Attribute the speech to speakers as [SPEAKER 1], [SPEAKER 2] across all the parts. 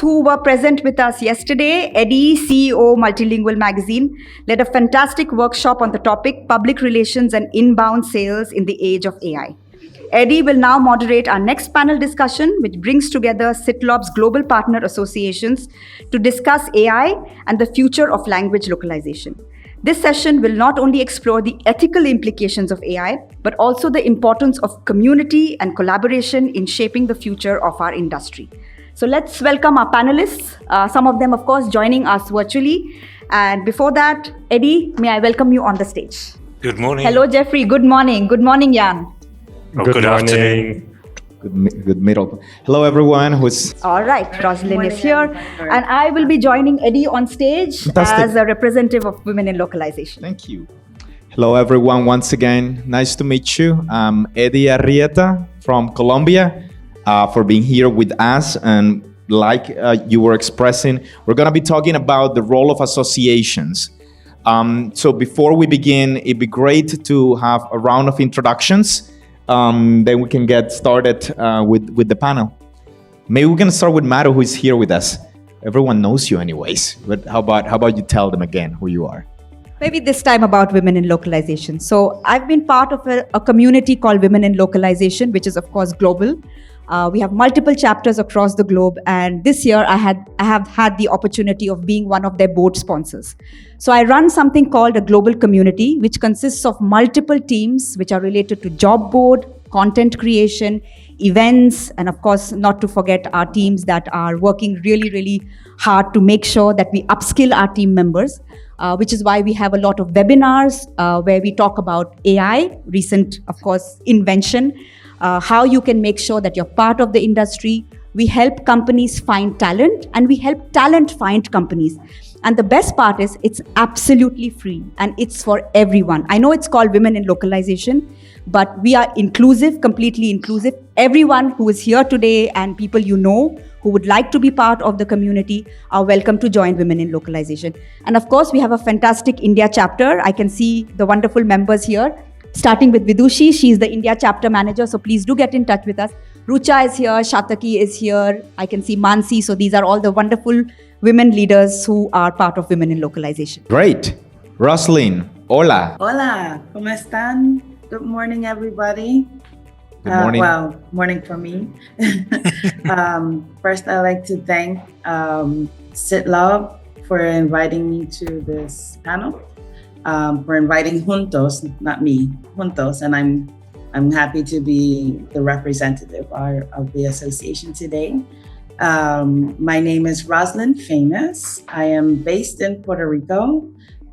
[SPEAKER 1] who were present with us yesterday, Eddie, CEO, Multilingual Magazine, led a fantastic workshop on the topic Public Relations and Inbound Sales in the Age of AI. Eddie will now moderate our next panel discussion, which brings together CITLOB's global partner associations to discuss AI and the future of language localization. This session will not only explore the ethical implications of AI, but also the importance of community and collaboration in shaping the future of our industry. So let's welcome our panelists, some of them, of course, joining us virtually. And before that, Eddie, may I welcome you on the stage.
[SPEAKER 2] Good morning.
[SPEAKER 1] Hello, Geoffrey. Good morning. Good morning, Jan.
[SPEAKER 2] Good afternoon.
[SPEAKER 3] Good middle. Hello, everyone.
[SPEAKER 1] All right, Roslyn is here. And I will be joining Eddie on stage as a representative of Women in Localization.
[SPEAKER 3] Thank you. Hello, everyone. Once again, nice to meet you. I'm Eddie Arrieta from Colombia for being here with us. And like you were expressing, we're going to be talking about the role of associations. So before we begin, it'd be great to have a round of introductions. Then we can get started with the panel. Maybe we can start with Maru, who is here with us. Everyone knows you anyways, but how about you tell them again who you are?
[SPEAKER 1] Maybe this time about women in localization. So I've been part of a community called Women in Localization, which is of course global. We have multiple chapters across the globe, and this year I have had the opportunity of being one of their board sponsors. So I run something called a global community, which consists of multiple teams which are related to job board, content creation, events, and of course, not to forget our teams that are working really, really hard to make sure that we upskill our team members, which is why we have a lot of webinars where we talk about AI, recent, of course, invention, how you can make sure that you're part of the industry. We help companies find talent, and we help talent find companies. And the best part is it's absolutely free and it's for everyone. I know it's called Women in Localization, but we are inclusive, completely inclusive. Everyone who is here today and people you know who would like to be part of the community are welcome to join Women in Localization. And of course, we have a fantastic India chapter. I can see the wonderful members here. Starting with Vidushi, she's the India chapter manager, so please do get in touch with us. Rucha is here, Shataki is here, I can see Mansi, so these are all the wonderful women leaders who are part of Women in Localization.
[SPEAKER 3] Great. Roslyn, hola.
[SPEAKER 4] Hola, ¿cómo están? Good morning, everybody.
[SPEAKER 3] Good morning.
[SPEAKER 4] Morning for me. First, I'd like to thank CITLOB for inviting me to this panel. For inviting Juntos, not me, Juntos, and I'm happy to be the representative of the association today. My name is Roslyn Famous. I am based in Puerto Rico,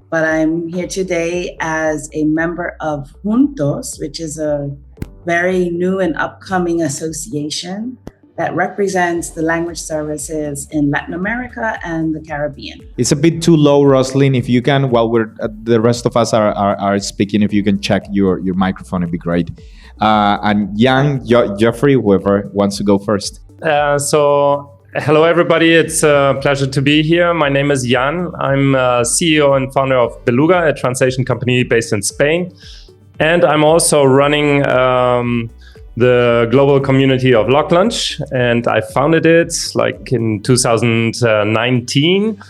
[SPEAKER 4] but I'm here today as a member of Juntos, which is a very new and upcoming association that represents the language services in Latin America and the Caribbean.
[SPEAKER 3] It's a bit too low, Roslyn. If you can, while the rest of us are speaking, if you can check your microphone, it'd be great. And Jan, Geoffrey, whoever wants to go first.
[SPEAKER 5] So hello, everybody. It's a pleasure to be here. My name is Jan. I'm CEO and founder of Beluga, a translation company based in Spain. And I'm also running the global community of Loclunch, and I founded it like in 2019.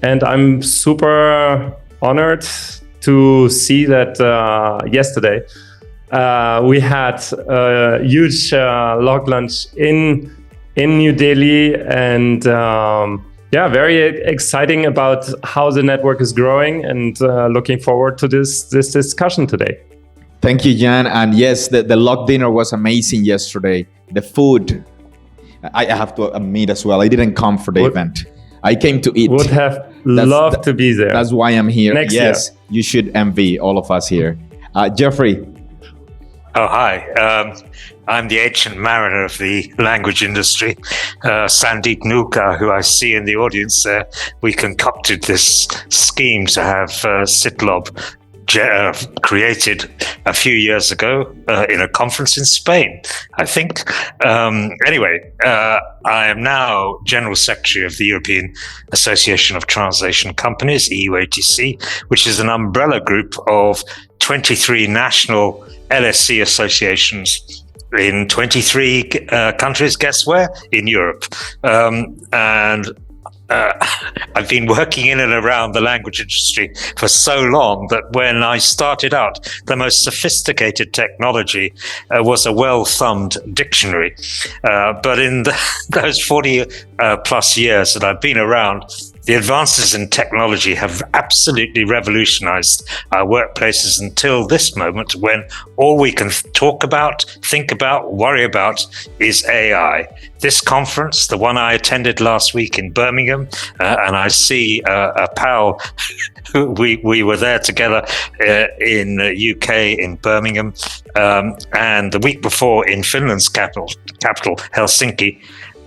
[SPEAKER 5] And I'm super honored to see that yesterday we had a huge Loclunch in New Delhi, and very exciting about how the network is growing, and looking forward to this discussion today.
[SPEAKER 3] Thank you, Jan. And yes, the Lock dinner was amazing yesterday. The food, I have to admit as well, I didn't come for the event. I came to eat.
[SPEAKER 5] Would have loved to be there.
[SPEAKER 3] That's why I'm here.
[SPEAKER 5] Next
[SPEAKER 3] year.
[SPEAKER 5] You
[SPEAKER 3] should envy all of us here. Geoffrey.
[SPEAKER 2] Oh, hi. I'm the ancient mariner of the language industry, Sandeep Nulkar, who I see in the audience there. We concocted this scheme to have CITLOB created a few years ago in a conference in Spain, I think. Anyway, I am now General Secretary of the European Association of Translation Companies, EUATC, which is an umbrella group of 23 national LSC associations in 23 countries, guess where? In Europe. And I've been working in and around the language industry for so long that when I started out, the most sophisticated technology was a well-thumbed dictionary. But in those 40 plus years that I've been around, the advances in technology have absolutely revolutionized our workplaces until this moment, when all we can talk about, think about, worry about is AI. This conference, the one I attended last week in Birmingham, and I see a pal, we were there together in the UK, in Birmingham, and the week before in Finland's capital, Helsinki,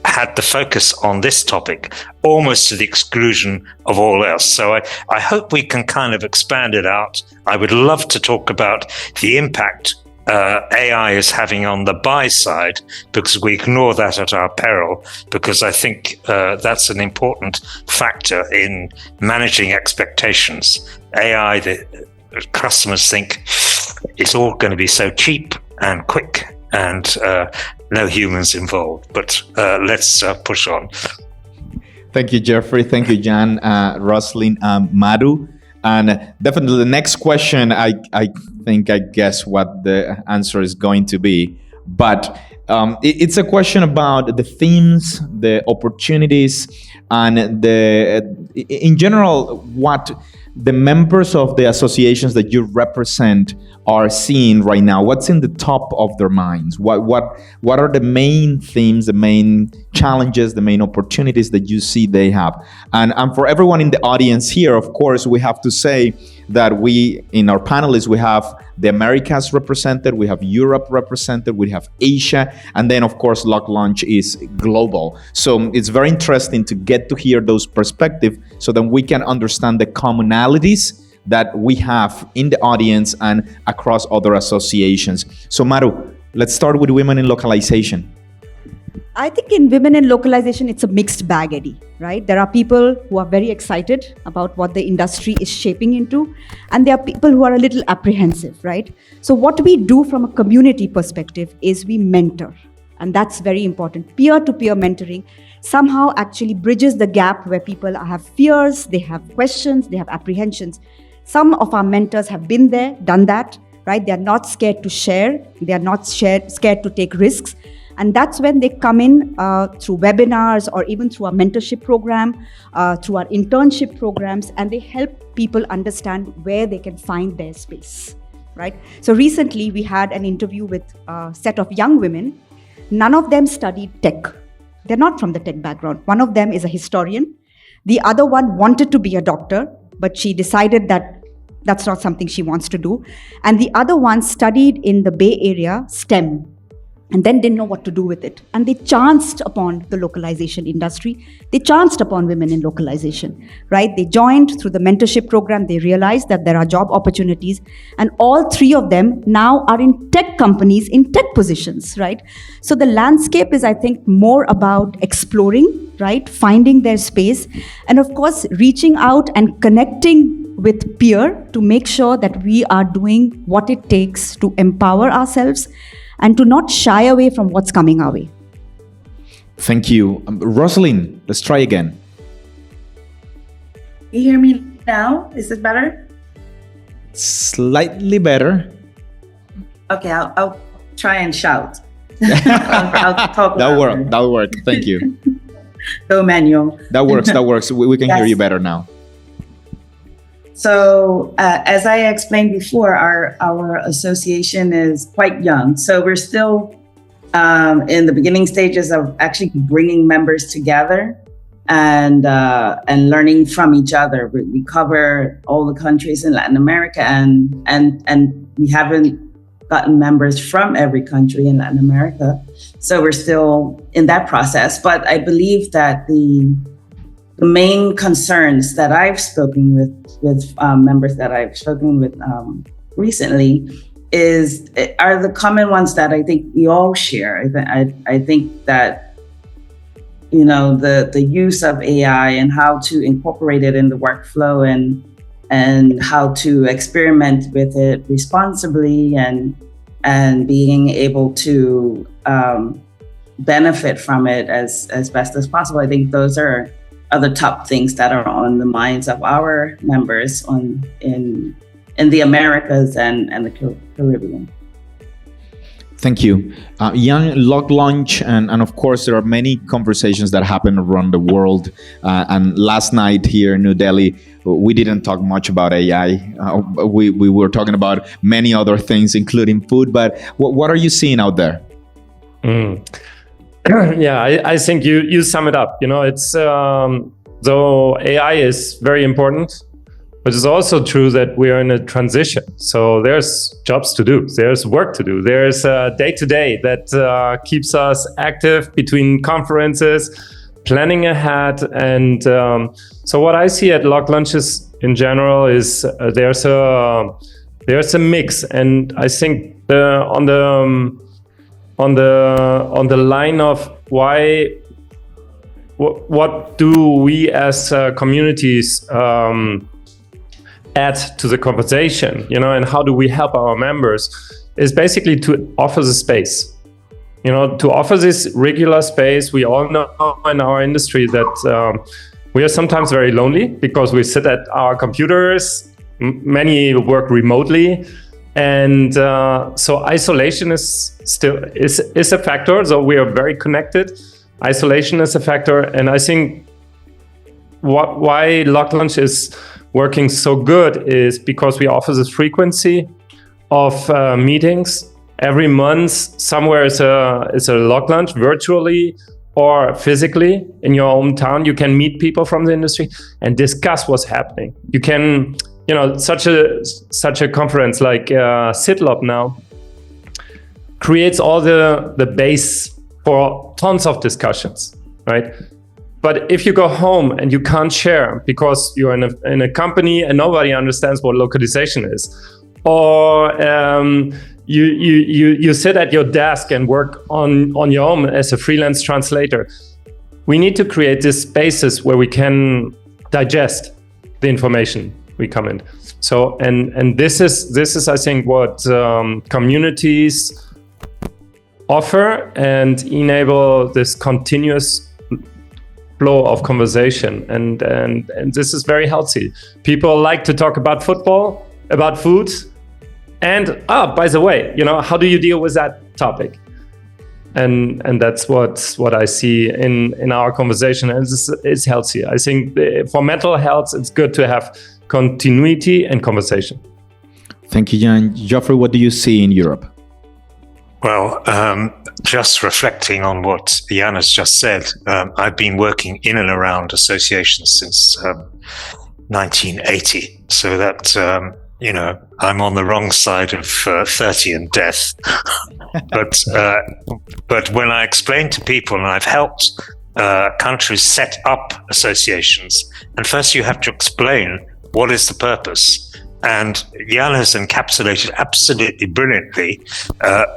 [SPEAKER 2] had the focus on this topic almost to the exclusion of all else. So I hope we can kind of expand it out. I would love to talk about the impact AI is having on the buy side, because we ignore that at our peril, because I think that's an important factor in managing expectations. AI, the customers think it's all going to be so cheap and quick and no humans involved. But let's push on.
[SPEAKER 3] Thank you, Geoffrey. Thank you, Jan, Roslyn, Madhu. And definitely the next question, I think I guess what the answer is going to be. But it's a question about the themes, the opportunities, and in general, what the members of the associations that you represent are seeing right now. What's in the top of their minds? What are the main themes, the main challenges, the main opportunities that you see they have? And for everyone in the audience here, of course, we have to say that we, in our panelists, we have the Americas represented, we have Europe represented, we have Asia, and then, of course, Lock Launch is global. So it's very interesting to get to hear those perspectives so that we can understand the commonalities that we have in the audience and across other associations. So Maru, let's start with Women in Localization.
[SPEAKER 1] I think in Women in Localization, it's a mixed bag, Eddie, right? There are people who are very excited about what the industry is shaping into, and there are people who are a little apprehensive, right? So what we do from a community perspective is we mentor, and that's very important. Peer-to-peer mentoring somehow actually bridges the gap where people have fears, they have questions, they have apprehensions. Some of our mentors have been there, done that, right? They are not scared to share. They are not scared to take risks. And that's when they come in through webinars or even through our mentorship program, through our internship programs, and they help people understand where they can find their space, right? So recently we had an interview with a set of young women. None of them studied tech. They're not from the tech background. One of them is a historian. The other one wanted to be a doctor, but she decided that that's not something she wants to do. And the other one studied in the Bay Area, STEM, and then didn't know what to do with it. And they chanced upon the localization industry. They chanced upon Women in Localization, right? They joined through the mentorship program. They realized that there are job opportunities. And all three of them now are in tech companies, in tech positions, right? So the landscape is, I think, more about exploring, right? Finding their space. And of course, reaching out and connecting with peer to make sure that we are doing what it takes to empower ourselves and to not shy away from what's coming our way.
[SPEAKER 3] Thank you. Roslyn, let's try again.
[SPEAKER 4] You hear me now? Is it better?
[SPEAKER 3] Slightly better.
[SPEAKER 4] Okay, I'll try and shout. I'll talk
[SPEAKER 3] That'll work. Thank you.
[SPEAKER 4] Go manual.
[SPEAKER 3] That works. We can hear you better now.
[SPEAKER 4] So as I explained before, our association is quite young. So we're still in the beginning stages of actually bringing members together and learning from each other. We cover all the countries in Latin America, and we haven't gotten members from every country in Latin America. So we're still in that process. But I believe that the main concerns that I've spoken with members that I've spoken with recently are the common ones that I think we all share. I think that, you know, the use of AI and how to incorporate it in the workflow and how to experiment with it responsibly and and being able to benefit from it as best as possible. I think those are the top things that are on the minds of our members in the Americas and the Caribbean.
[SPEAKER 3] Thank you. Young Lock Launch, and of course, there are many conversations that happen around the world. And last night here in New Delhi, we didn't talk much about AI. We were talking about many other things, including food. But what are you seeing out there?
[SPEAKER 5] Yeah, I think you sum it up. It's though AI is very important, but it's also true that we are in a transition. So there's jobs to do, there's work to do, there's day-to-day that keeps us active between conferences, planning ahead. And so what I see at Lock Lunches in general is there's a mix. And I think on the line of why, what do we as communities add to the conversation, and how do we help our members, is basically to offer the space, to offer this regular space. We all know in our industry that we are sometimes very lonely because we sit at our computers, many work remotely, and so isolation is still a factor. So we are very connected. Isolation is a factor, and I think why Lock Lunch is working so good is because we offer this frequency of meetings every month. Somewhere is a Lock Lunch, virtually or physically in your hometown. You can meet people from the industry and discuss what's happening. You can, such a conference like SITLOP now creates all the base for tons of discussions, right? But if you go home and you can't share because you're in a company and nobody understands what localization is, or you sit at your desk and work on your own as a freelance translator, we need to create these spaces where we can digest the information we come in. So and this is I think what communities offer and enable this continuous flow of conversation, and this is very healthy. People like to talk about football, about food, and by the way, how do you deal with that topic? And that's what I see in our conversation, and it's healthy. I think for mental health, it's good to have continuity and conversation.
[SPEAKER 3] Thank you, Jan. Geoffrey, what do you see in Europe?
[SPEAKER 2] Well, just reflecting on what Jan has just said, I've been working in and around associations since 1980. So that, I'm on the wrong side of 30 and death. But when I explain to people, and I've helped countries set up associations, and first you have to explain what is the purpose. And Jan has encapsulated absolutely brilliantly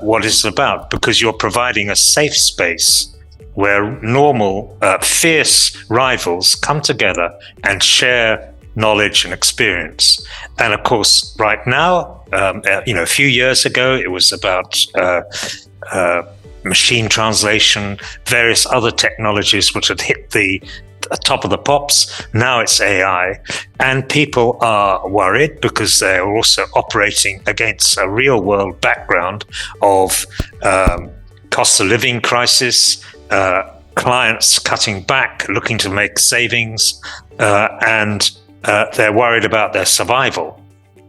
[SPEAKER 2] what it's about, because you're providing a safe space where normal, fierce rivals come together and share knowledge and experience. And of course, right now, a few years ago, it was about machine translation, various other technologies which had hit the top of the pops. Now it's AI, and people are worried because they're also operating against a real world background of cost of living crisis, clients cutting back, looking to make savings, and they're worried about their survival.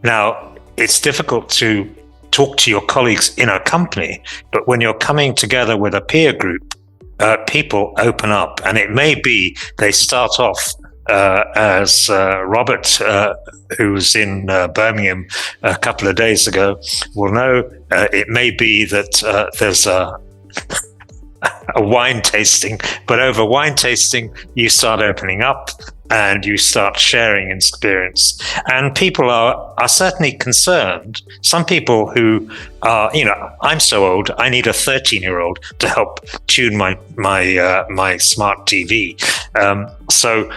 [SPEAKER 2] Now, it's difficult to talk to your colleagues in a company, but when you're coming together with a peer group, people open up, and it may be they start off as Robert, who was in Birmingham a couple of days ago, will know. It may be that there's a wine tasting, but over wine tasting, you start opening up and you start sharing experience. And people are certainly concerned. Some people who are, I'm so old, I need a 13-year-old to help tune my smart TV. So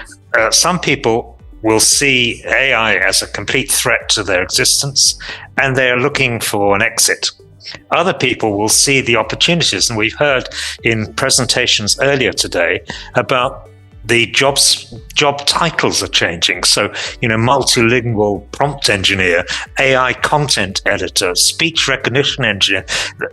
[SPEAKER 2] some people will see AI as a complete threat to their existence, and they're looking for an exit. other people will see the opportunities. And we've heard in presentations earlier today about the job titles are changing. So, multilingual prompt engineer, AI content editor, speech recognition engineer,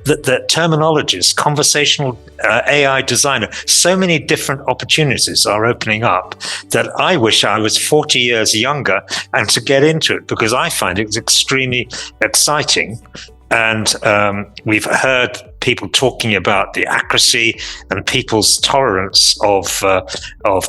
[SPEAKER 2] the terminologies, conversational AI designer. So many different opportunities are opening up that I wish I was 40 years younger and to get into it, because I find it extremely exciting. And we've heard people talking about the accuracy and people's tolerance of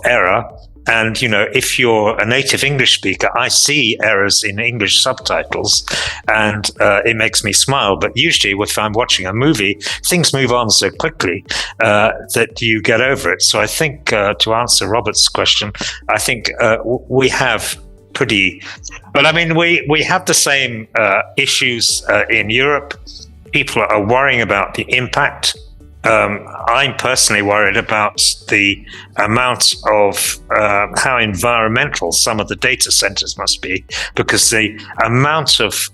[SPEAKER 2] error. And, if you're a native English speaker, I see errors in English subtitles and it makes me smile. But usually if I'm watching a movie, things move on so quickly that you get over it. So I think to answer Robert's question, I think we have but I mean, we have the same issues in Europe. People are worrying about the impact. I'm personally worried about the amount of how environmental some of the data centers must be, because the amount of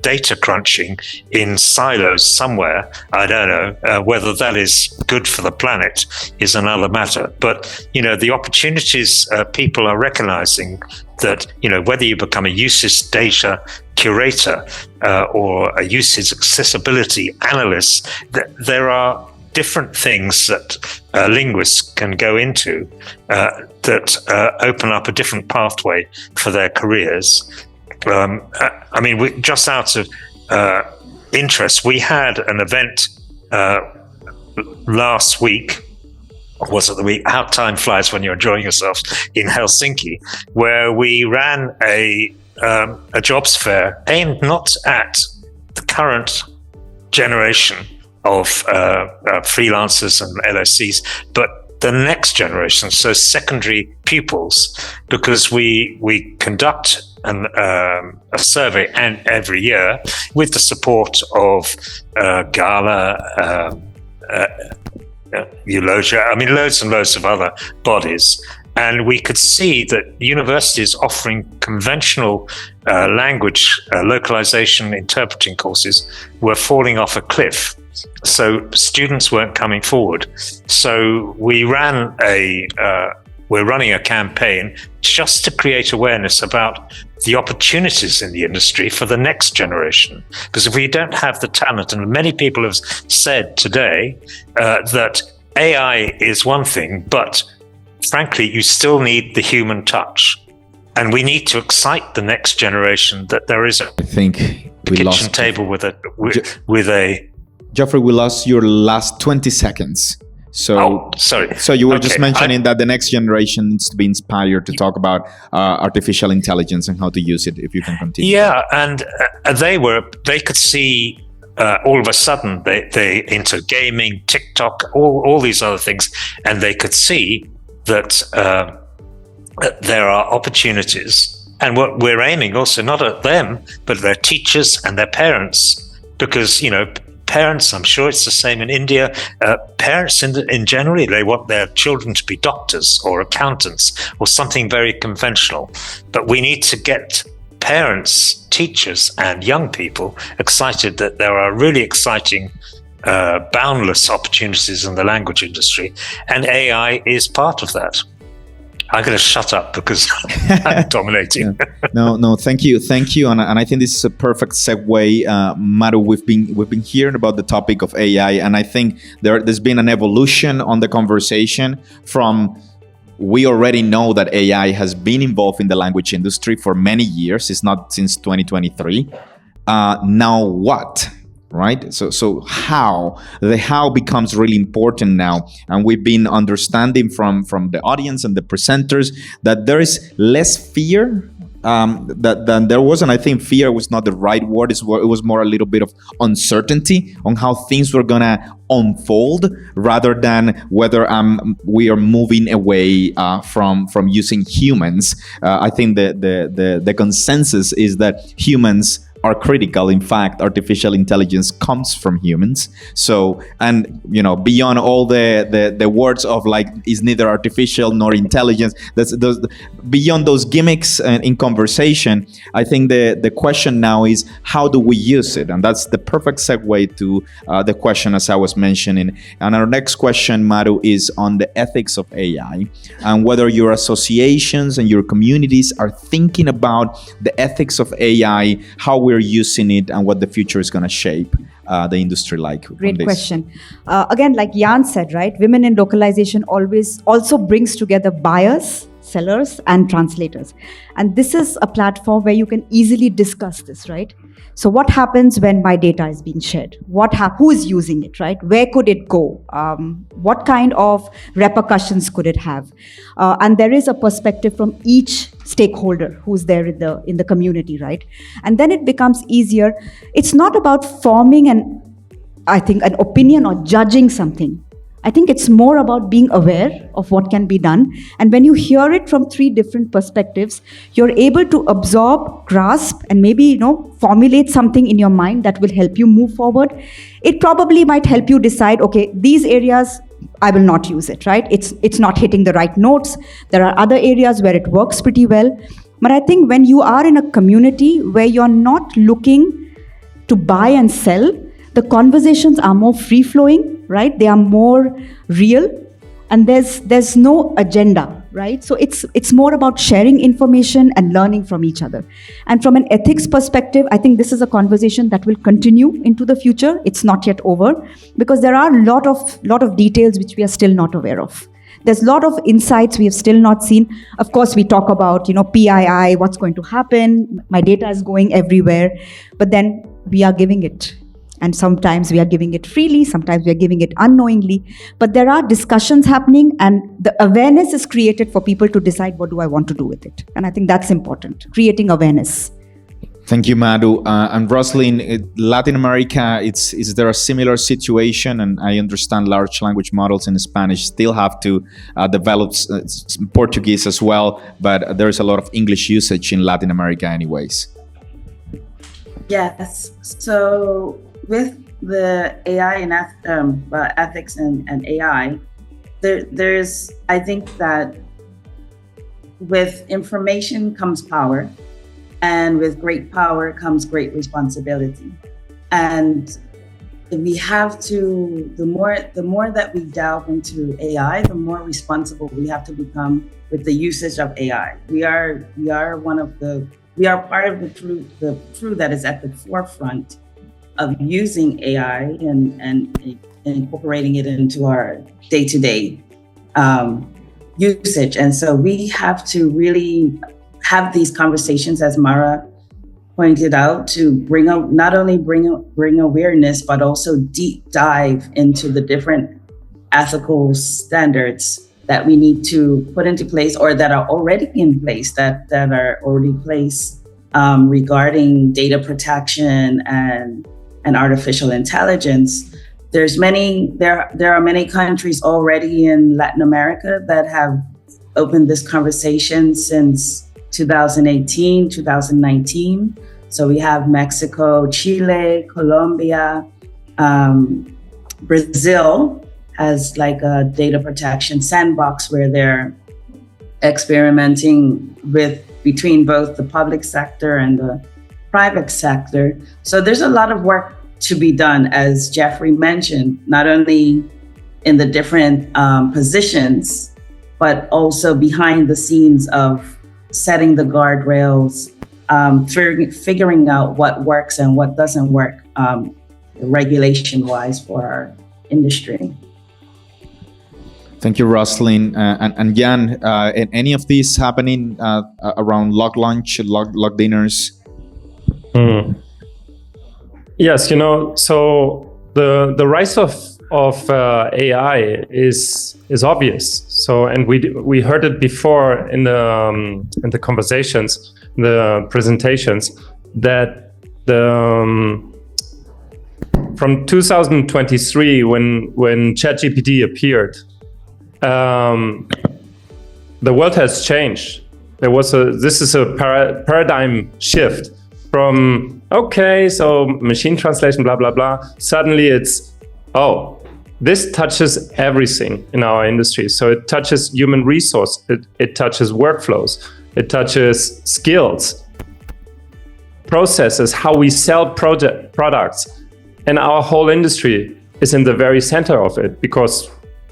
[SPEAKER 2] data crunching in silos somewhere, I don't know whether that is good for the planet is another matter. But, the opportunities people are recognizing that, whether you become a usage data curator or a usage accessibility analyst, there are different things that linguists can go into that open up a different pathway for their careers. I mean, just out of interest, we had an event last week. Was it the week? How time flies when you're enjoying yourself in Helsinki, where we ran a jobs fair aimed not at the current generation of freelancers and LSCs, but the next generation, so secondary pupils, because we conduct a survey every year with the support of Gala, Eulogia, I mean, loads and loads of other bodies. And we could see that universities offering conventional language localization interpreting courses were falling off a cliff. So students weren't coming forward. So we're running a campaign just to create awareness about the opportunities in the industry for the next generation. Because if we don't have the talent, and many people have said today that AI is one thing, but frankly, you still need the human touch. And we need to excite the next generation that there is a kitchen table with a
[SPEAKER 3] Geoffrey, we lost your last 20 seconds. So,
[SPEAKER 2] sorry.
[SPEAKER 3] So you were just mentioning that the next generation needs to be inspired to talk about artificial intelligence and how to use it. If you can continue.
[SPEAKER 2] Yeah, and they could see all of a sudden they into gaming, TikTok, all these other things, and they could see that there are opportunities. And what we're aiming also not at them, but their teachers and their parents, because parents, I'm sure it's the same in India. Parents in generally, they want their children to be doctors or accountants or something very conventional. But we need to get parents, teachers, and young people excited that there are really exciting, boundless opportunities in the language industry, and AI is part of that. I'm going to shut up because I'm dominating.
[SPEAKER 3] No, thank you, and I think this is a perfect segue. Maru, we've been hearing about the topic of AI, and I think there's been an evolution on the conversation from. We already know that AI has been involved in the language industry for many years. It's not since 2023. Now what? Right? So how becomes really important now. And we've been understanding from the audience and the presenters that there is less fear than there was. And I think fear was not the right word. It was more a little bit of uncertainty on how things were going to unfold, rather than whether we are moving away from using humans. I think the consensus is that humans are critical. In fact, artificial intelligence comes from humans. So, and beyond all the words of like is neither artificial nor intelligence, beyond those gimmicks in conversation, I think the question now is how do we use it, and that's the perfect segue to the question as I was mentioning. And our next question, Maru, is on the ethics of AI and whether your associations and your communities are thinking about the ethics of AI, how we're using it, and what the future is going to shape the industry like.
[SPEAKER 1] Great question. Again, like Jan said, right? Women in localization always also brings together buyers, sellers, and translators. And this is a platform where you can easily discuss this, right? So what happens when my data is being shared? Who is using it, right? Where could it go? What kind of repercussions could it have? And there is a perspective from each stakeholder who's there in the community, right? And then it becomes easier. It's not about forming an opinion or judging something. I think it's more about being aware of what can be done. And when you hear it from 3 different perspectives, you're able to absorb, grasp, and maybe, formulate something in your mind that will help you move forward. It probably might help you decide, okay, these areas, I will not use it, right? It's not hitting the right notes. There are other areas where it works pretty well. But I think when you are in a community where you're not looking to buy and sell, the conversations are more free-flowing, right? They are more real, and there's no agenda, right? So it's more about sharing information and learning from each other. And from an ethics perspective, I think this is a conversation that will continue into the future. It's not yet over because there are a lot of details which we are still not aware of. There's a lot of insights we have still not seen. Of course, we talk about, PII, what's going to happen. My data is going everywhere, but then we are giving it. And sometimes we are giving it freely, sometimes we are giving it unknowingly. But there are discussions happening, and the awareness is created for people to decide what do I want to do with it. And I think that's important, creating awareness.
[SPEAKER 3] Thank you, Madhu. And Roslyn, Latin America, is there a similar situation? And I understand large language models in Spanish still have to develop Portuguese as well, but there's a lot of English usage in Latin America anyways.
[SPEAKER 4] Yes. So with the AI and ethics and AI, there's, I think that with information comes power, and with great power comes great responsibility. And we have to, the more that we delve into AI, the more responsible we have to become with the usage of AI. We are part of the crew that is at the forefront of using AI and incorporating it into our day-to-day usage. And so we have to really have these conversations, as Mara pointed out, to not only bring awareness, but also deep dive into the different ethical standards that we need to put into place, or that are already in place, that are already placed regarding data protection and artificial intelligence. There are many countries already in Latin America that have opened this conversation since 2018, 2019. So we have Mexico, Chile, Colombia, Brazil has like a data protection sandbox where they're experimenting between both the public sector and the private sector. So there's a lot of work to be done, as Geoffrey mentioned, not only in the different positions, but also behind the scenes of setting the guardrails, figuring out what works and what doesn't work regulation-wise for our industry.
[SPEAKER 3] Thank you, Roslyn. And Jan, any of these happening around log lunch, log dinners?
[SPEAKER 5] Yes, so the rise of AI is obvious. So, and we heard it before in the conversations, the presentations, that from 2023 when ChatGPT appeared, the world has changed. This is a paradigm shift from okay, so machine translation, blah, blah, blah. Suddenly it's, oh, this touches everything in our industry. So it touches human resource, it touches workflows, it touches skills, processes, how we sell products. And our whole industry is in the very center of it because,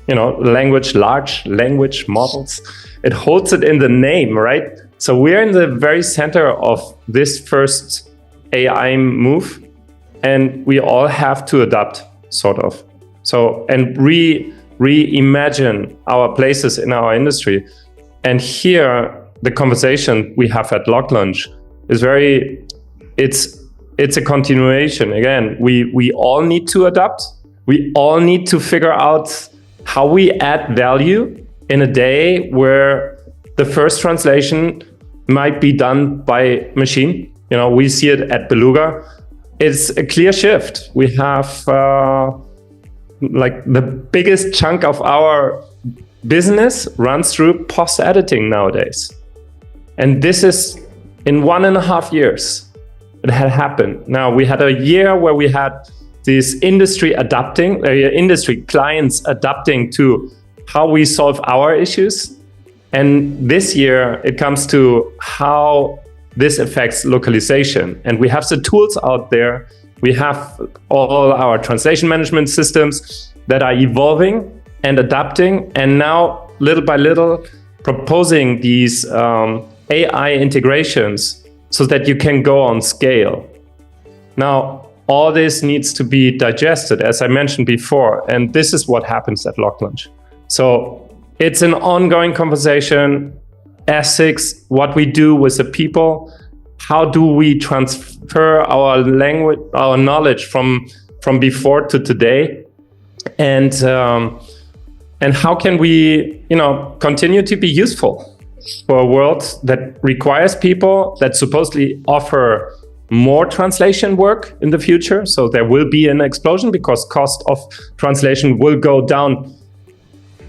[SPEAKER 5] large language models, it holds it in the name, right? So we're in the very center of this first AI move, and we all have to adapt, sort of. So, and reimagine our places in our industry. And here, the conversation we have at Locklaunch is it's a continuation. Again, we all need to adapt. We all need to figure out how we add value in a day where the first translation might be done by machine. We see it at Beluga. It's a clear shift. We have the biggest chunk of our business runs through post-editing nowadays. And this is in 1.5 years. It had happened. Now, we had a year where we had this industry clients adapting to how we solve our issues. And this year, it comes to how this affects localization. And we have the tools out there. We have all our translation management systems that are evolving and adapting. And now, little by little, proposing these AI integrations so that you can go on scale. Now, all this needs to be digested, as I mentioned before, and this is what happens at Locklaunch. So it's an ongoing conversation, ethics, what we do with the people, how do we transfer our language, our knowledge from before to today, and how can we, continue to be useful for a world that requires people, that supposedly offer more translation work in the future. So there will be an explosion because cost of translation will go down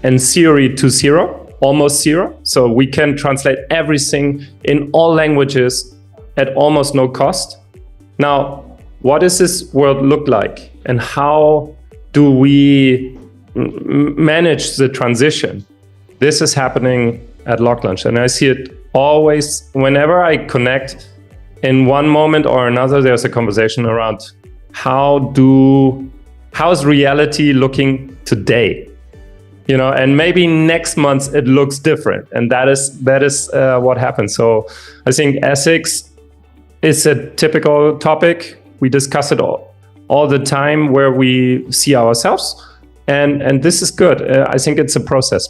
[SPEAKER 5] in theory to zero, almost zero. So we can translate everything in all languages at almost no cost. Now, what does this world look like? And how do we manage the transition? This is happening at Locklaunch, and I see it always whenever I connect. In one moment or another, there's a conversation around how is reality looking today, and maybe next month it looks different, and that is what happens. So I think ethics is a typical topic. We discuss it all the time where we see ourselves, and this is good. I think it's a process.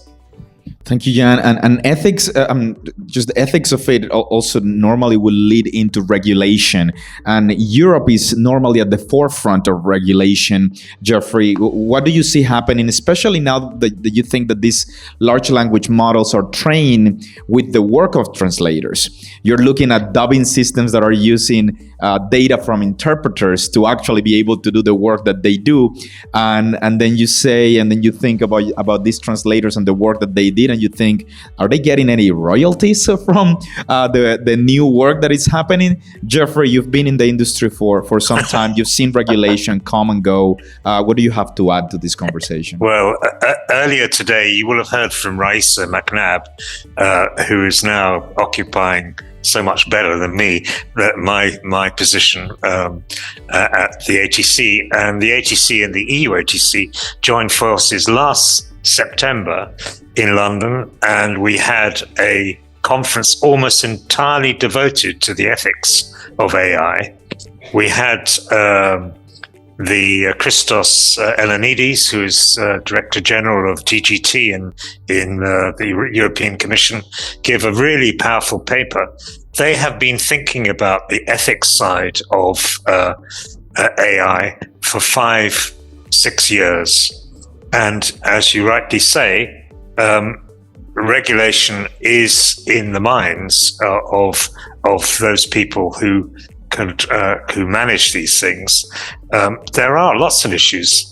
[SPEAKER 3] Thank you, Jan. And ethics, just the ethics of it also normally will lead into regulation. And Europe is normally at the forefront of regulation. Geoffrey, what do you see happening, especially now that you think that these large language models are trained with the work of translators? You're looking at dubbing systems that are using data from interpreters to actually be able to do the work that they do. And then you think about these translators and the work that they did, and you think, are they getting any royalties from the new work that is happening? Geoffrey, you've been in the industry for some time. You've seen regulation come and go. What do you have to add to this conversation?
[SPEAKER 2] Well, earlier today, you will have heard from Raisa McNabb, who is now occupying so much better than me, my position at the ATC. And the ATC and the EU ATC joined forces last September in London, and we had a conference almost entirely devoted to the ethics of AI. We had the Christos Elenides, who is Director General of DGT in the European Commission, give a really powerful paper. They have been thinking about the ethics side of AI for 5-6 years. And as you rightly say, regulation is in the minds of those people who manage these things. There are lots of issues.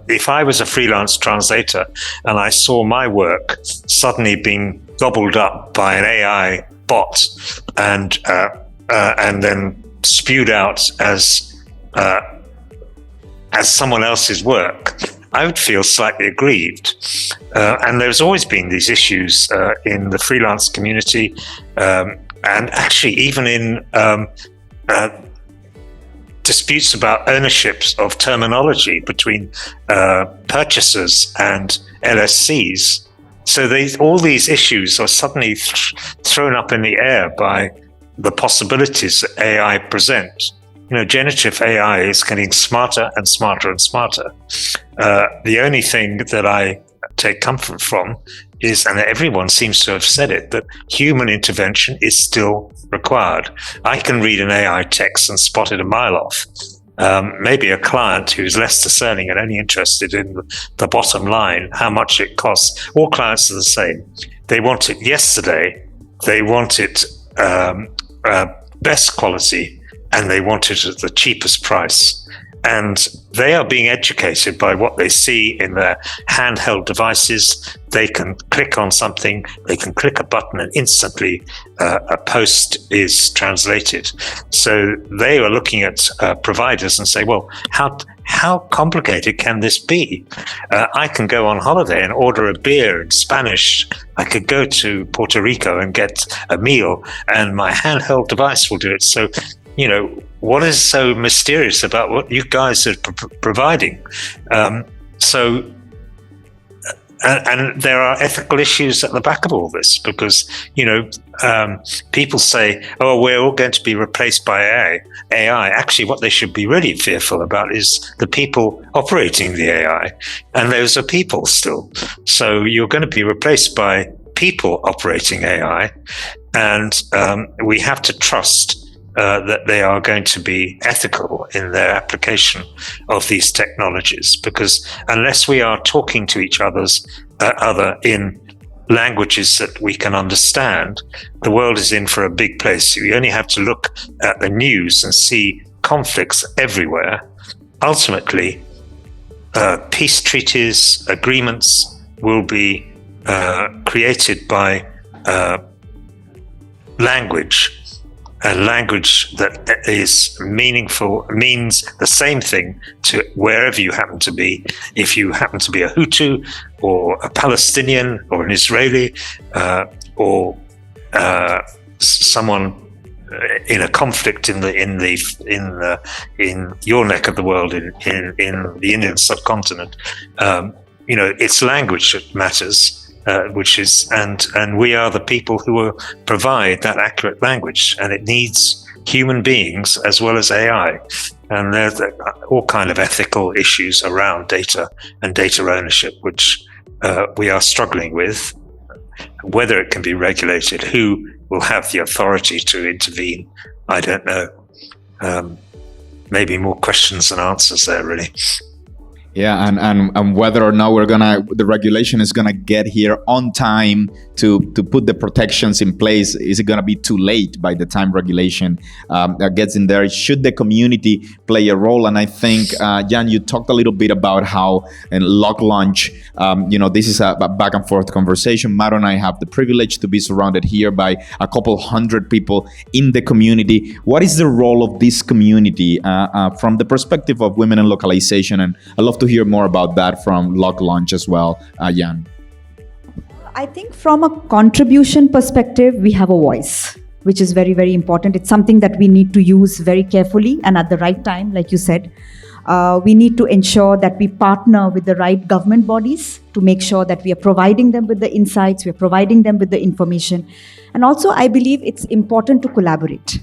[SPEAKER 2] If I was a freelance translator and I saw my work suddenly being gobbled up by an AI bot and then spewed out as someone else's work, I would feel slightly aggrieved. And there's always been these issues in the freelance community, and actually even in disputes about ownerships of terminology between purchasers and LSCs. So all these issues are suddenly thrown up in the air by the possibilities that AI present. Generative AI is getting smarter and smarter and smarter. The only thing that I take comfort from is, and everyone seems to have said it, that human intervention is still required. I can read an AI text and spot it a mile off. Maybe a client who's less discerning and only interested in the bottom line, how much it costs. All clients are the same. They want it yesterday. They want it best quality, and they want it at the cheapest price. And they are being educated by what they see in their handheld devices. They can click on something, they can click a button, and instantly a post is translated. So they are looking at providers and say, well, how complicated can this be? I can go on holiday and order a beer in Spanish. I could go to Puerto Rico and get a meal, and my handheld device will do it. So, what is so mysterious about what you guys are providing? And there are ethical issues at the back of all this, because, people say, oh, we're all going to be replaced by AI. Actually, what they should be really fearful about is the people operating the AI. And those are people still. So you're going to be replaced by people operating AI. And we have to trust that they are going to be ethical in their application of these technologies, because unless we are talking to each other in languages that we can understand, the world is in for a big place. You only have to look at the news and see conflicts everywhere. Ultimately, peace treaties, agreements will be created by language. A language that is meaningful means the same thing to wherever you happen to be. If you happen to be a Hutu or a Palestinian or an Israeli or someone in a conflict in your neck of the world, in the Indian subcontinent, it's language that matters. And we are the people who will provide that accurate language, and it needs human beings as well as AI. And there's all kind of ethical issues around data and data ownership, which we are struggling with. Whether it can be regulated, who will have the authority to intervene, I don't know. Maybe more questions than answers there, really.
[SPEAKER 3] Yeah, and whether or not the regulation is gonna get here on time to put the protections in place. Is it gonna be too late by the time regulation gets in there? Should the community play a role? And I think, Jan, you talked a little bit about how in Lock Launch, this is a back and forth conversation. Maro and I have the privilege to be surrounded here by a couple hundred people in the community. What is the role of this community from the perspective of women in localization? And I'd love to hear more about that from Lock Launch as well, Jan.
[SPEAKER 1] I think from a contribution perspective, we have a voice, which is very, very important. It's something that we need to use very carefully and at the right time, like you said. We need to ensure that we partner with the right government bodies to make sure that we are providing them with the insights, we are providing them with the information. And also, I believe it's important to collaborate.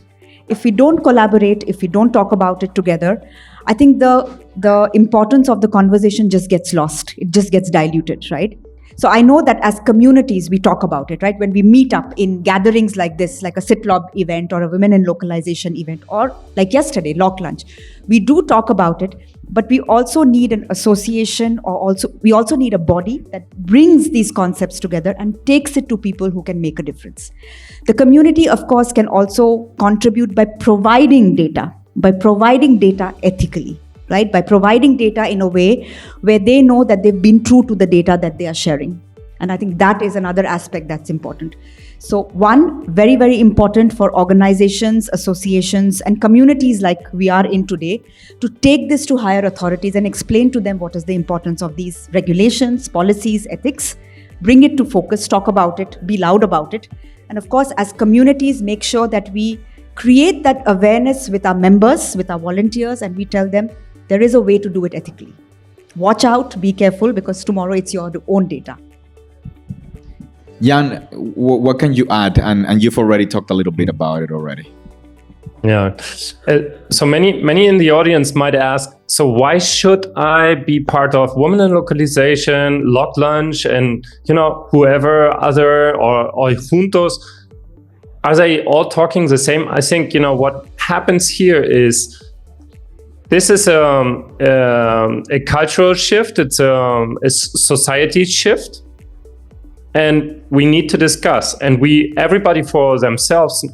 [SPEAKER 1] If we don't collaborate, if we don't talk about it together, I think the importance of the conversation just gets lost. It just gets diluted, right? So I know that as communities, we talk about it, right? When we meet up in gatherings like this, like a SitLob event or a Women in Localization event, or like yesterday, Lock Lunch, we do talk about it, but we also need an association, we also need a body that brings these concepts together and takes it to people who can make a difference. The community, of course, can also contribute by providing data ethically. Right? By providing data in a way where they know that they've been true to the data that they are sharing. And I think that is another aspect that's important. So one, very, very important for organizations, associations, and communities like we are in today to take this to higher authorities and explain to them what is the importance of these regulations, policies, ethics, bring it to focus, talk about it, be loud about it. And of course, as communities, make sure that we create that awareness with our members, with our volunteers, and we tell them there is a way to do it ethically. Watch out, be careful, because tomorrow it's your own data.
[SPEAKER 3] Jan, what can you add? And you've already talked a little bit about it already.
[SPEAKER 5] Yeah. So many in the audience might ask, so why should I be part of Women in Localization, Lock Lunch, and whoever other or Juntos? Are they all talking the same? I think what happens here is this is a cultural shift. It's a society shift. And we need to discuss, and everybody for themselves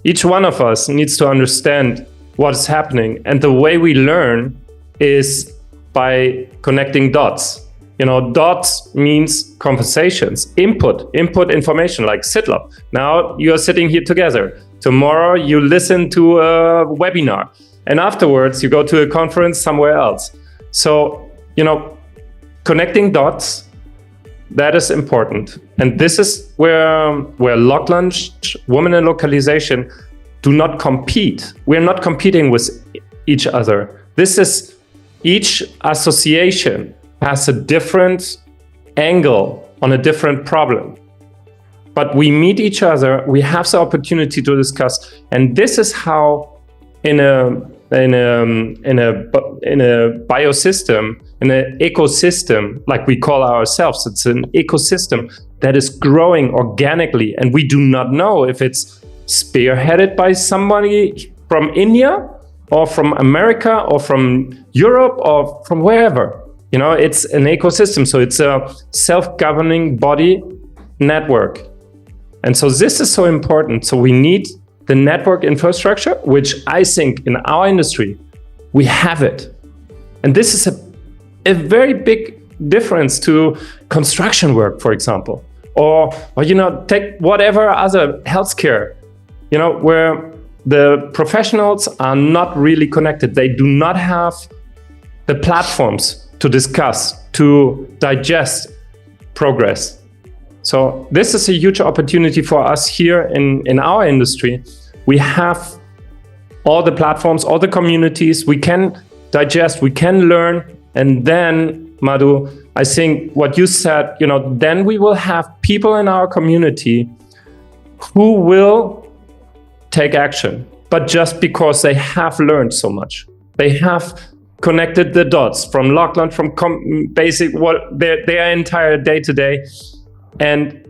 [SPEAKER 5] each one of us needs to understand what is happening. And the way we learn is by connecting dots. Dots means conversations, input information, like Sitlab. Now you're sitting here together. Tomorrow you listen to a webinar, and afterwards you go to a conference somewhere else. So, connecting dots, that is important. And this is where Lock Lunch, Women in Localization do not compete. We're not competing with each other. This is, each association has a different angle on a different problem. But we meet each other, we have the opportunity to discuss. And this is how in a biosystem, in an ecosystem, like we call ourselves, it's an ecosystem that is growing organically. And we do not know if it's spearheaded by somebody from India or from America or from Europe or from wherever. It's an ecosystem. So it's a self-governing body network. And so this is so important. So we need the network infrastructure, which I think in our industry, we have it. And this is a very big difference to construction work, for example, or take whatever other healthcare, where the professionals are not really connected. They do not have the platforms to discuss, to digest progress. So this is a huge opportunity for us here in our industry. We have all the platforms, all the communities. We can digest, we can learn. And then, Madhu, I think what you said, then we will have people in our community who will take action, but just because they have learned so much. They have connected the dots from Lock Lunch, from basic, their entire day-to-day. And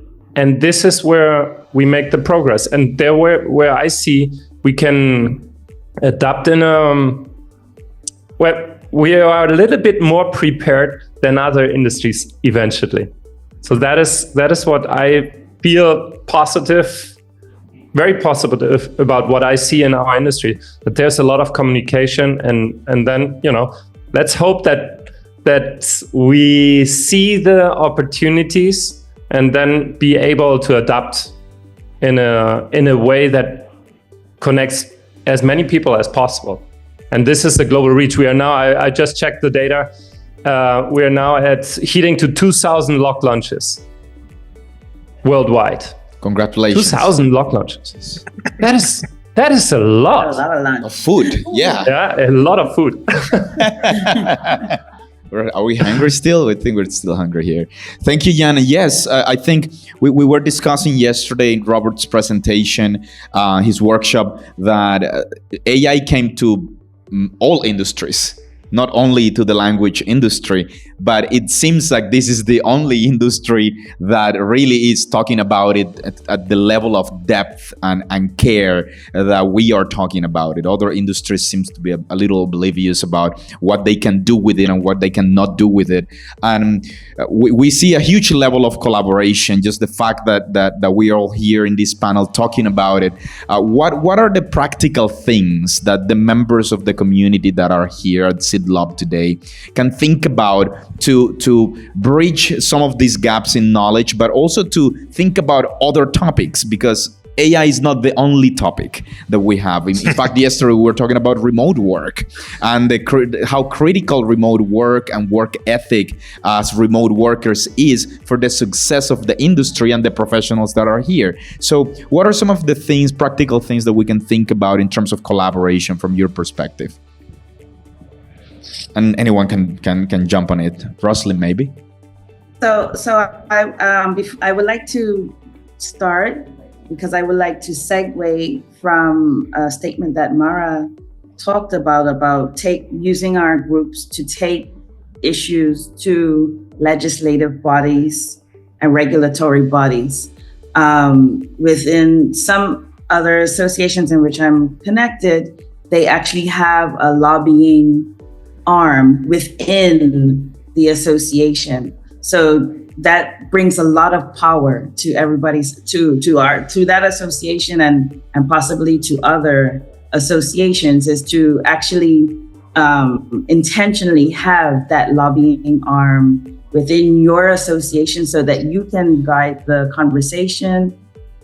[SPEAKER 5] this is where we make the progress. And there where I see we can adapt where we are a little bit more prepared than other industries eventually. So that is what I feel positive, very positive about what I see in our industry, that there's a lot of communication and then, let's hope that we see the opportunities and then be able to adapt in a way that connects as many people as possible. And this is the global reach. We are now, I just checked the data, we are now heading to 2,000 Lock Lunches worldwide.
[SPEAKER 3] Congratulations.
[SPEAKER 5] 2,000 Lock Lunches. That is a lot.
[SPEAKER 4] A lot of lunch.
[SPEAKER 3] Of food, yeah.
[SPEAKER 5] Yeah, a lot of food.
[SPEAKER 3] Are we hungry still? I think we're still hungry here. Thank you, Jan. Yes, I think we were discussing yesterday in Robert's presentation, his workshop, that AI came to all industries, not only to the language industry, but it seems like this is the only industry that really is talking about it at the level of depth and care that we are talking about it. Other industries seems to be a little oblivious about what they can do with it and what they cannot do with it. And we see a huge level of collaboration, just the fact that we are all here in this panel talking about it. What are the practical things that the members of the community that are here at SIDLab today can think about to bridge some of these gaps in knowledge, but also to think about other topics, because AI is not the only topic that we have. In fact, yesterday we were talking about remote work and how critical remote work and work ethic as remote workers is for the success of the industry and the professionals that are here. So what are some of the things, practical things that we can think about in terms of collaboration from your perspective? And anyone can jump on it. Roslyn, maybe?
[SPEAKER 4] So I would like to start, because I would like to segue from a statement that Mara talked about using our groups to take issues to legislative bodies and regulatory bodies. Within some other associations in which I'm connected, they actually have a lobbying arm within the association. So that brings a lot of power to everybody's to that association and possibly to other associations, is to actually intentionally have that lobbying arm within your association so that you can guide the conversation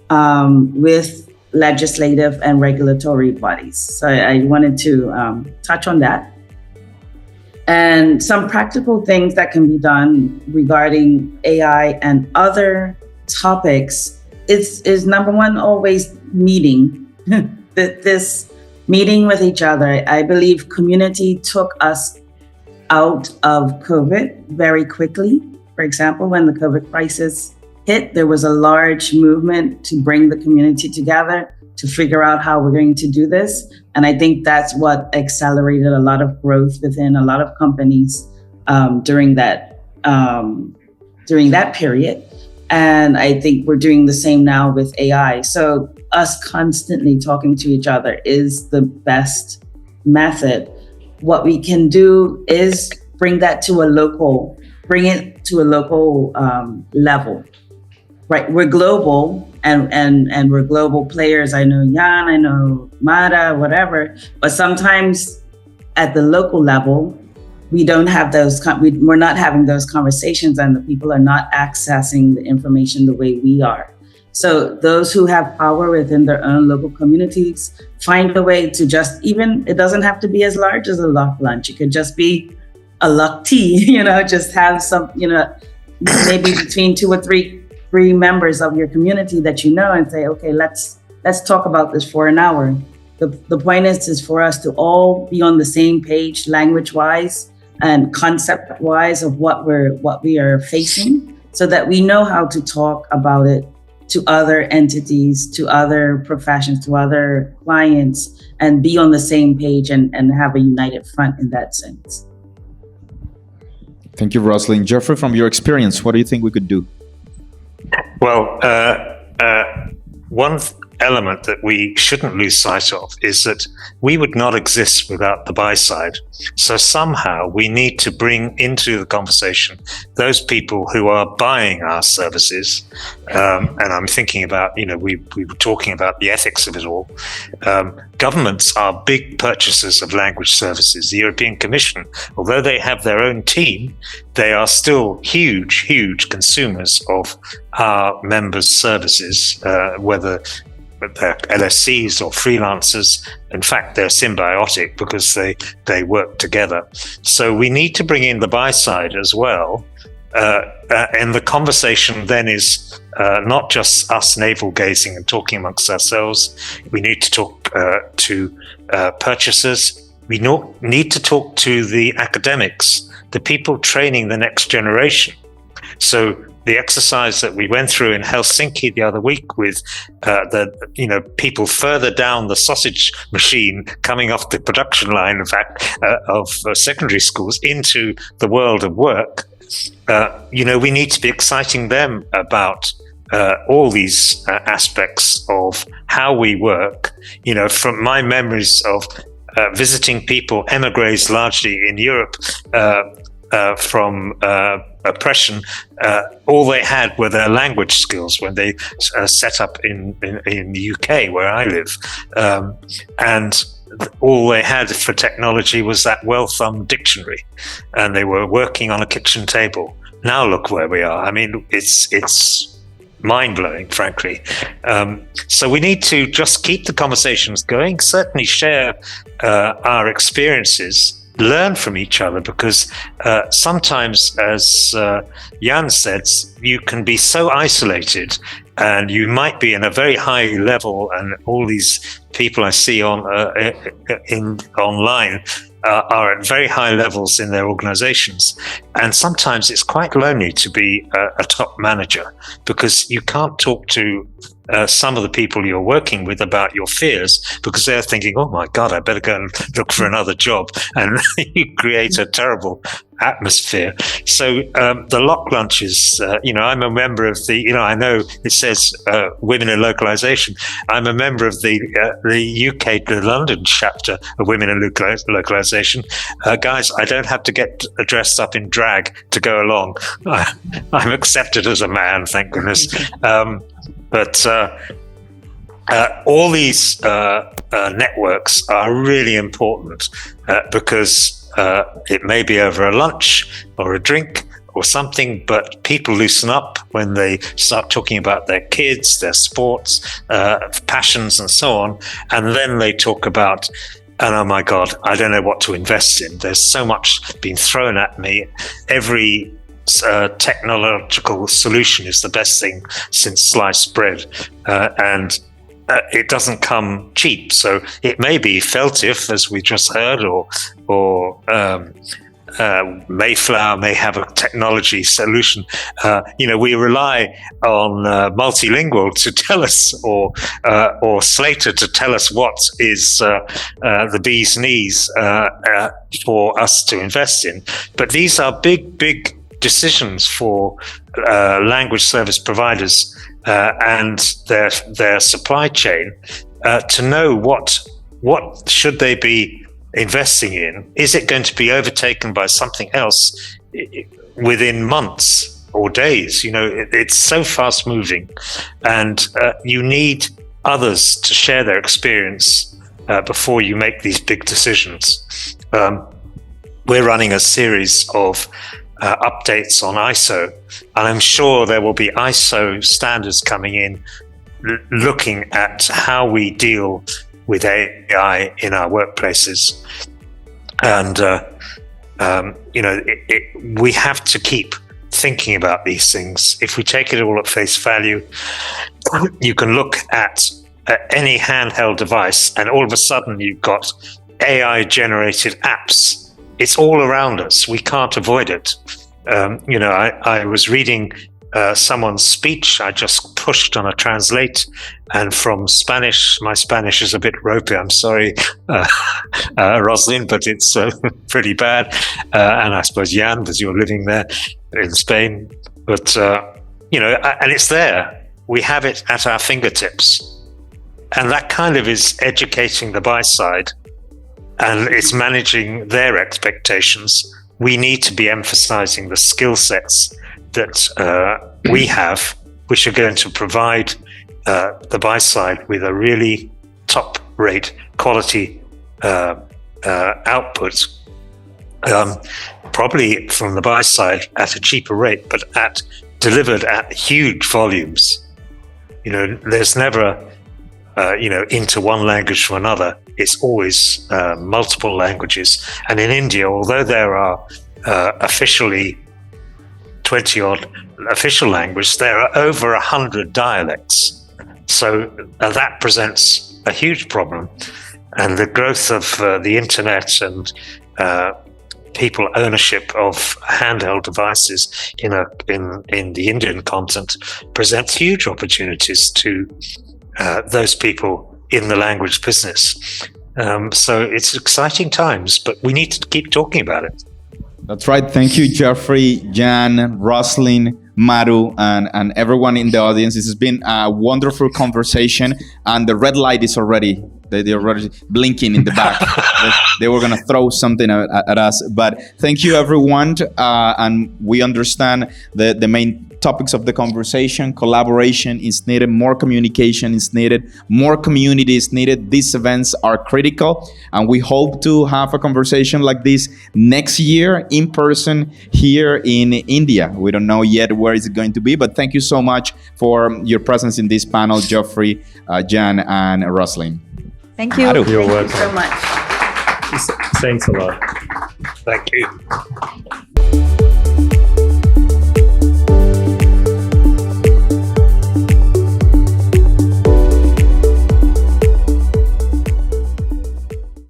[SPEAKER 4] with legislative and regulatory bodies. So I wanted to touch on that. And some practical things that can be done regarding AI and other topics is number one, always meeting. This meeting with each other. I believe community took us out of COVID very quickly. For example, when the COVID crisis hit, there was a large movement to bring the community together to figure out how we're going to do this. And I think that's what accelerated a lot of growth within a lot of companies during that period. And I think we're doing the same now with AI. So us constantly talking to each other is the best method. What we can do is bring it to a local level. Right, we're global and we're global players. I know Jan, I know Mara, whatever. But sometimes at the local level, we don't have we're not having those conversations, and the people are not accessing the information the way we are. So those who have power within their own local communities, find a way to it doesn't have to be as large as a luck lunch. It could just be a luck tea, just have some, maybe between 2 or 3 members of your community that and say, okay, let's talk about this for an hour. The point is for us to all be on the same page, language-wise and concept-wise, of what we are facing, so that we know how to talk about it to other entities, to other professions, to other clients, and be on the same page and have a united front in that sense.
[SPEAKER 3] Thank you, Roslyn. Geoffrey, from your experience, what do you think we could do?
[SPEAKER 2] Well, one element that we shouldn't lose sight of is that we would not exist without the buy side. So somehow we need to bring into the conversation those people who are buying our services. And I'm thinking about, we were talking about the ethics of it all. Governments are big purchasers of language services. The European Commission, although they have their own team, they are still huge consumers of our members' services, whether they're LSCs or freelancers. In fact, they're symbiotic because they work together. So we need to bring in the buy side as well. And the conversation then is not just us navel gazing and talking amongst ourselves. We need to talk to purchasers. We need to talk to the academics, the people training the next generation. So the exercise that we went through in Helsinki the other week with the people further down the sausage machine coming off the production line, in fact, of secondary schools into the world of work, we need to be exciting them about all these aspects of how we work. From my memories of visiting people, emigres largely in Europe, from oppression, all they had were their language skills when they set up in the UK, where I live. And all they had for technology was that well-thumbed dictionary, and they were working on a kitchen table. Now look where we are. I mean, it's mind-blowing, frankly. So we need to just keep the conversations going, certainly share our experiences, learn from each other, because sometimes, as Jan said, you can be so isolated, and you might be in a very high level, and all these people I see online are at very high levels in their organizations. And sometimes it's quite lonely to be a top manager, because you can't talk to some of the people you're working with about your fears, because they're thinking, oh my God, I better go and look for another job. And you create a terrible atmosphere. So the lock lunches, I'm a member of the, I know it says Women in Localization. I'm a member of the UK, the London chapter of Women in Localization. Guys, I don't have to get dressed up in drag to go along. I'm accepted as a man, thank goodness. But all these networks are really important because it may be over a lunch or a drink or something, but people loosen up when they start talking about their kids, their sports, passions, and so on. And then they talk about, and oh my God, I don't know what to invest in. There's so much being thrown at me. Every technological solution is the best thing since sliced bread, and it doesn't come cheap. So it may be Feltif, as we just heard, or Mayflower may have a technology solution. We rely on Multilingual to tell us, or Slater to tell us what is the bee's knees for us to invest in. But these are big decisions for language service providers and their supply chain to know what should they be investing in. Is it going to be overtaken by something else within months or days? It's so fast moving, and you need others to share their experience before you make these big decisions. We're running a series of updates on ISO, and I'm sure there will be ISO standards coming in looking at how we deal with AI in our workplaces. And we have to keep thinking about these things. If we take it all at face value, you can look at any handheld device and all of a sudden you've got AI generated apps. It's all around us. We can't avoid it. I was reading someone's speech. I just pushed on a translate, and from Spanish, my Spanish is a bit ropey. I'm sorry, Roslyn, but it's pretty bad. And I suppose Jan, because you're living there in Spain. But, and it's there. We have it at our fingertips. And that kind of is educating the buy side, and it's managing their expectations. We need to be emphasizing the skill sets that we have, which are going to provide the buy side with a really top-rate quality output, probably from the buy side at a cheaper rate, but delivered at huge volumes. There's never into one language to another. It's always multiple languages. And in India, although there are officially 20-odd official languages, there are over 100 dialects. So that presents a huge problem. And the growth of the internet and people ownership of handheld devices in the Indian continent presents huge opportunities to those people in the language business. So it's exciting times, but we need to keep talking about it.
[SPEAKER 3] That's right. Thank you, Geoffrey, Jan, Roslyn, Maru, and everyone in the audience. This has been a wonderful conversation, and the red light is already, they're already blinking in the back. they were going to throw something at us. But thank you, everyone. And we understand the main topics of the conversation. Collaboration is needed, more communication is needed, more community is needed. These events are critical, and we hope to have a conversation like this next year in person here in India. We don't know yet where it's going to be, but thank you so much for your presence in this panel, Geoffrey, Jan, and Roslyn.
[SPEAKER 1] Thank you.
[SPEAKER 5] You're
[SPEAKER 4] Thank you
[SPEAKER 5] welcome.
[SPEAKER 4] so much.
[SPEAKER 5] Thanks a lot.
[SPEAKER 2] Thank you.